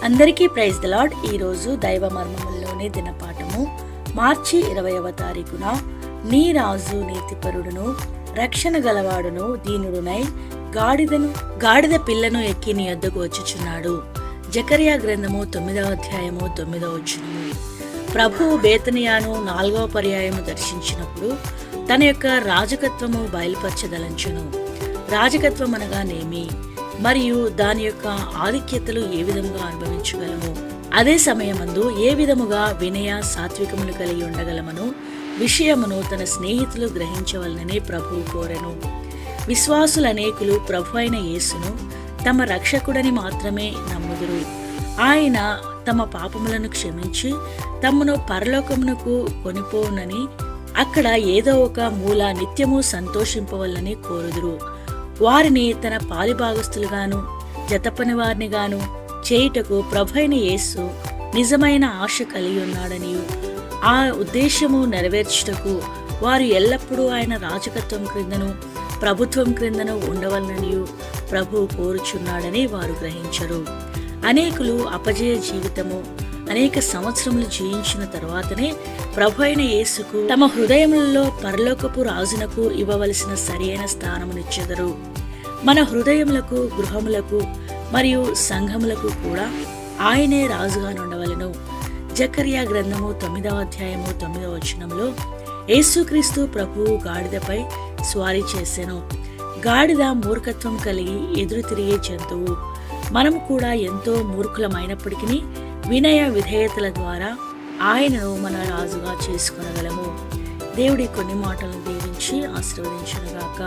అందరికీ praise the lord. ఈరోజు దైవ మర్మముల్లోని దినపాఠము మార్చి 20వ తారీఖున, నీ రాజు నీతిపరుడును రక్షణ గలవాడును దీనుడునై గాడిద పిల్లను ఎక్కి నీ యొద్దకు వచ్చుచున్నాడు. జకర్యా గ్రంథము 9వ అధ్యాయము 9వ వచనము. ప్రభువు బేతనియాను 4వ పర్యాయము దర్శించినప్పుడు తన యొక్క రాజకత్వము బయలుపరచదలంచును. రాజకత్వం అనగానేమి మరియు దాని యొక్క ఆధిక్యతలు ఏ విధముగా అనుభవించగలము, అదే సమయమందు ఏ విధముగా వినయ సాత్వికములు కలిగి ఉండగలమను విషయమును తన స్నేహితులు గ్రహించవలనని ప్రభువు కోరెను. విశ్వాసులనేకులు ప్రభు అయిన యేసును తమ రక్షకుడని మాత్రమే నమ్ముదురు. ఆయన తమ పాపములను క్షమించి తమను పరలోకమునకు కొనిపోనని, అక్కడ ఏదో ఒక మూల నిత్యము సంతోషింపవల్లని కోరుదురు. వారిని తన పాలిభాగస్తులుగాను జతపని వారిని గాను చేయుటకు ప్రభైన యేసు నిజమైన ఆశ కలిగి ఉన్నాడనియు, ఆ ఉద్దేశము నెరవేర్చుటకు వారు ఎల్లప్పుడూ ఆయన రాజకత్వం క్రిందను ప్రభుత్వం క్రిందను ఉండవలననియు ప్రభువు కోరుచున్నాడని వారు గ్రహించరు. అనేకులు అపజయ జీవితము అనేక సంవత్సరములు జీవించిన తరువాతనే ప్రభు అయిన యేసుకు తమ హృదయములలో పరలోకపు రాజునకు ఇవ్వవలసిన సరియైన స్థానమునిచ్చెదరు. మన హృదయములకు, గృహములకు మరియు సంఘములకు కూడా ఆయనే రాజుగా నుండవలెను. జకర్యా గ్రంథము 9వ అధ్యాయము 9వ వచనంలో యేసుక్రీస్తు ప్రభువు గాడిదపై స్వారీ చేసెను. గాడిద మూర్ఖత్వం కలిగి ఎదురు తిరిగే జంతువు. మనము కూడా ఎంతో మూర్ఖులమైనప్పటికీ వినయ విధేయతల ద్వారా ఆయనను మన రాజుగా చేసుకొనగలము. దేవుడి కొన్ని మాటలను దీవించి ఆశీర్వదించునుగాక.